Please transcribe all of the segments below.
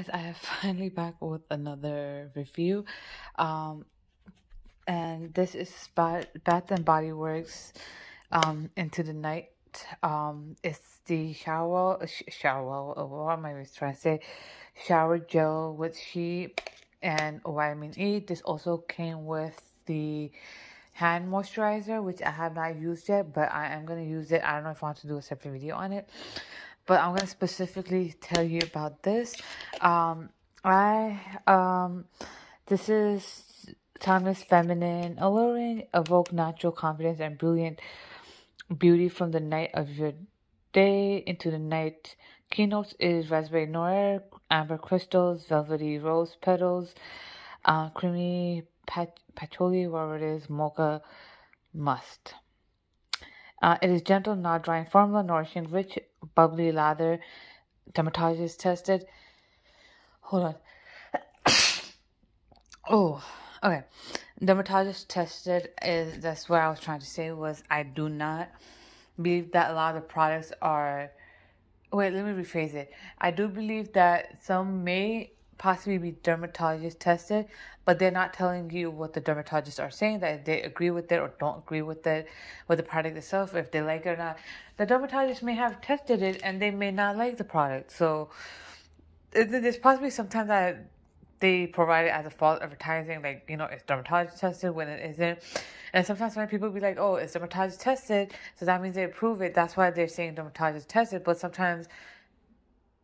guys, I am finally back with another review. Um, and this is Bath and Body Works Into the Night. It's the what am I trying to say? Shower gel with sheep and vitamin E. This also came with the hand moisturizer, which I have not used yet, but I am going to use it. I don't know if I want to do a separate video on it, but I'm going to specifically tell you about this. I This is timeless, feminine, alluring, evoke natural confidence and brilliant beauty from the night of your day into the night. Keynotes is raspberry noir, amber crystals, velvety rose petals, creamy patchouli, whatever it is, mocha must. It is gentle, not drying formula, nourishing, rich, bubbly lather. Dermatologist tested. Hold on. Oh, okay. Dermatologist tested is that's what I was trying to say was I do not believe that a lot of the products are. Wait, let me rephrase it. I do believe that some may possibly be dermatologist tested, but they're not telling you what the dermatologists are saying, that if they agree with it or don't agree with it, with the product itself, if they like it or not. The dermatologist may have tested it and they may not like the product. So there's possibly sometimes that they provide it as a false advertising, like, it's dermatologist tested when it isn't. And sometimes when people be like, oh, it's dermatologist tested, so that means they approve it. That's why they're saying dermatologist tested. But sometimes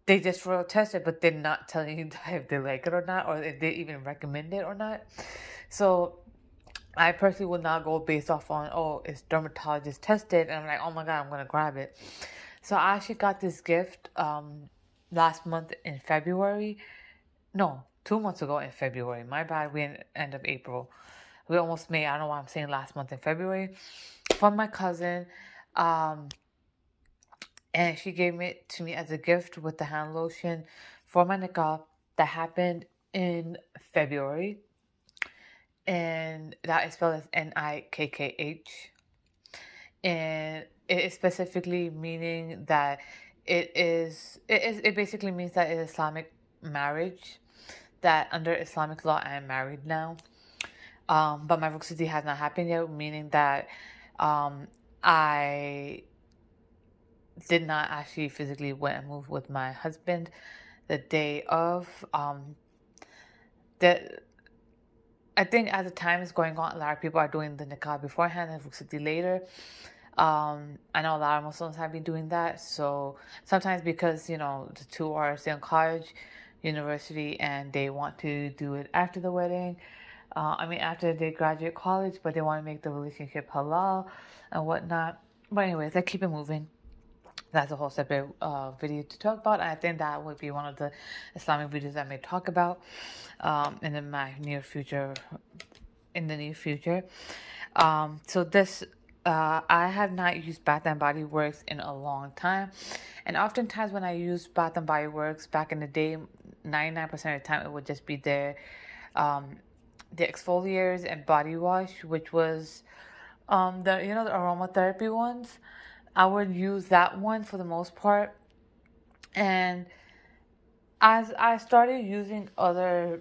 they just will test it, but they're not telling you if they like it or not, or if they even recommend it or not. So I personally would not go based off on, oh, it's dermatologist tested, and I'm like, oh my God, I'm going to grab it. So I actually got this gift last month in February. No, 2 months ago in February. My bad, we're in end of April. We almost May. I don't know why I'm saying last month in February. From my cousin. And she gave it to me as a gift with the hand lotion for my niqab that happened in February. And that is spelled as Nikkh. And it is specifically meaning that it basically means that it is Islamic marriage, that under Islamic law I am married now. But my rukhsati has not happened yet, meaning that I did not actually physically went and move with my husband the day of. I think as the time is going on, a lot of people are doing the niqab beforehand and rukhsati later. I know a lot of Muslims have been doing that. So sometimes because, the two are still in college, university, and they want to do it after the wedding. After they graduate college, but they want to make the relationship halal and whatnot. But anyways, let's keep it moving. That's a whole separate video to talk about. And I think that would be one of the Islamic videos I may talk about in the near future. So this, I have not used Bath and Body Works in a long time, and oftentimes when I use Bath and Body Works back in the day, 99% of the time it would just be the exfoliators and body wash, which was the aromatherapy ones. I would use that one for the most part. And as I started using I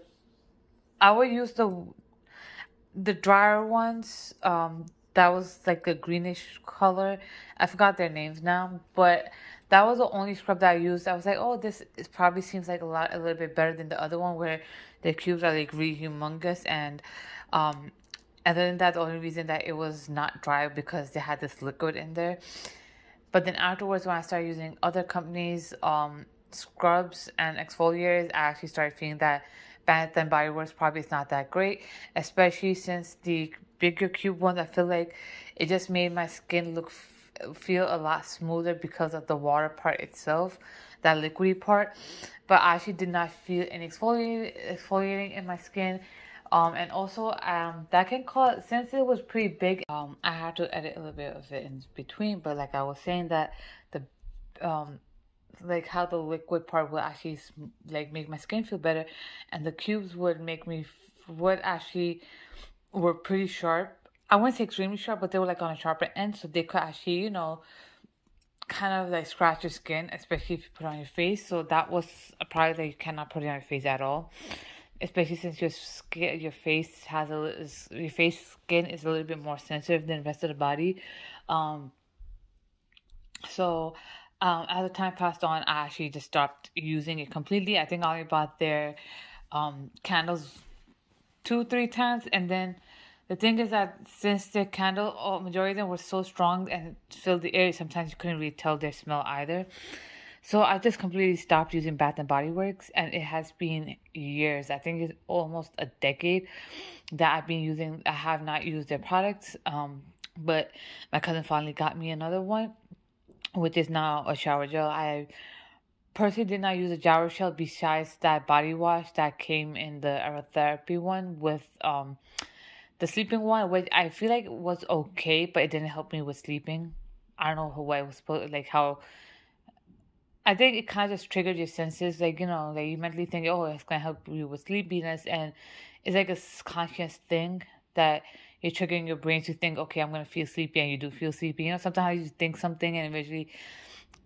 would use the drier ones. That was like a greenish color. I forgot their names now, but that was the only scrub that I used. I was like, oh, this probably seems like a little bit better than the other one where the cubes are like really humongous. And other than that, the only reason that it was not dry because they had this liquid in there. But then afterwards, when I started using other companies' scrubs and exfoliators, I actually started feeling that Bath and Body Works probably is not that great, especially since the bigger cube ones, I feel like it just made my skin feel a lot smoother because of the water part itself, that liquidy part. But I actually did not feel any exfoliating in my skin. And also, that can cause, since it was pretty big, I had to edit a little bit of it in between, but like I was saying that the, like how the liquid part would actually like make my skin feel better, and the cubes would were pretty sharp. I wouldn't say extremely sharp, but they were like on a sharper end, so they could actually, kind of like scratch your skin, especially if you put it on your face. So that was a product that you cannot put it on your face at all, especially since your skin, your face has your face skin is a little bit more sensitive than the rest of the body. Um, so as the time passed on, I actually just stopped using it completely. I think I only bought their candles 2 3 times, and then the thing is that since the candle, majority of them were so strong and filled the air, sometimes you couldn't really tell their smell either. So I just completely stopped using Bath and Body Works, and it has been years. I think it's almost a decade that I've been using. I have not used their products, but my cousin finally got me another one, which is now a shower gel. I personally did not use a shower gel besides that body wash that came in the aromatherapy one with the sleeping one, which I feel like was okay, but it didn't help me with sleeping. I don't know what it was supposed like how. I think it kind of just triggered your senses, like like you mentally think, oh, it's gonna help you with sleepiness, and it's like a conscious thing that you're triggering your brain to think, okay, I'm gonna feel sleepy, and you do feel sleepy. Sometimes you think something and eventually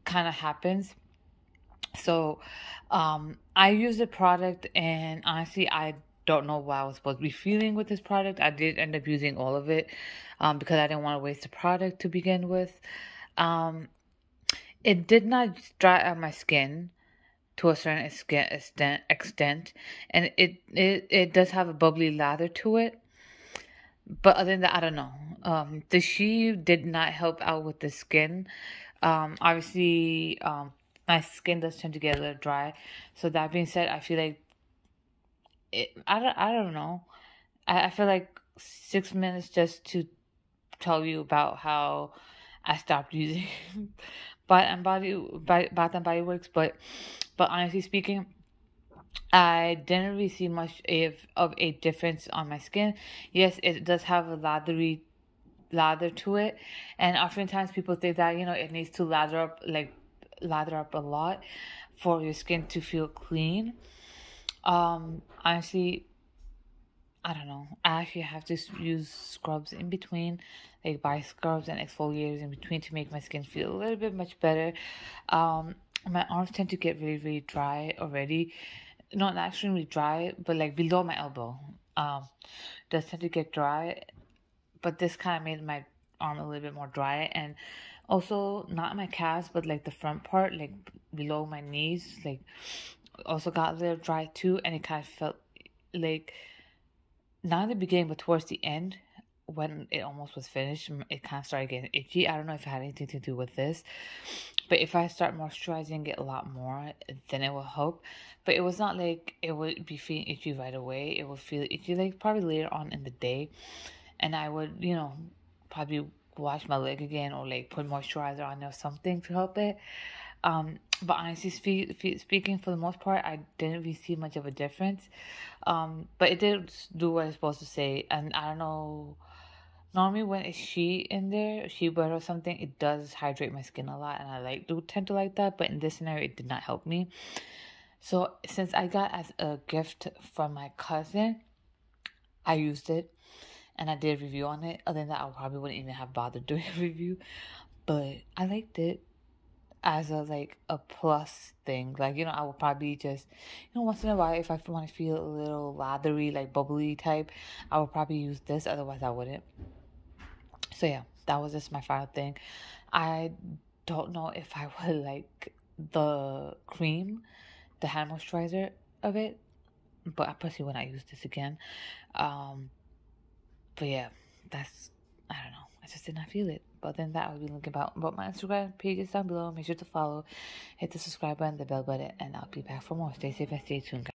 kind of happens. So, I used the product, and honestly, I don't know what I was supposed to be feeling with this product. I did end up using all of it, because I didn't want to waste the product to begin with. Um, it did not dry out my skin to a certain extent, and it does have a bubbly lather to it. But other than that, I don't know. The She did not help out with the skin. Obviously, my skin does tend to get a little dry. So that being said, I feel like I don't know. I feel like 6 minutes just to tell you about how I stopped using Bath and Body Works, but honestly speaking, I didn't really see much of a difference on my skin. Yes, it does have a lather to it, and oftentimes people think that it needs to lather up a lot for your skin to feel clean. Honestly, I don't know. I actually have to use scrubs in between, like body scrubs and exfoliators in between to make my skin feel a little bit much better. My arms tend to get really, really dry already. Not extremely dry, but like below my elbow. Does tend to get dry, but this kind of made my arm a little bit more dry, and also not my calves, but like the front part, like below my knees, like also got a little dry too, and it kind of felt like not in the beginning, but towards the end, when it almost was finished, it kind of started getting itchy. I don't know if it had anything to do with this, but if I start moisturizing it a lot more, then it will help. But it was not like it would be feeling itchy right away. It would feel itchy like probably later on in the day, and I would, probably wash my leg again or like put moisturizer on or something to help it. But honestly speaking, for the most part, I didn't really see much of a difference. But it did do what it's supposed to say, and I don't know. Normally, when it's shea butter or something, it does hydrate my skin a lot, and I do tend to like that. But in this scenario, it did not help me. So since I got as a gift from my cousin, I used it, and I did a review on it. Other than that, I probably wouldn't even have bothered doing a review, but I liked it as a plus thing. I will probably just once in a while, if I want to feel a little lathery, like bubbly type, I will probably use this. Otherwise I wouldn't. So yeah, that was just my final thing. I don't know if I would like the cream, the hand moisturizer of it, but I personally will not use this again. But yeah, I don't know. I just did not feel it. But then that, I'll be linking about my Instagram pages down below. Make sure to follow, hit the subscribe button, the bell button, and I'll be back for more. Stay safe and stay tuned, guys.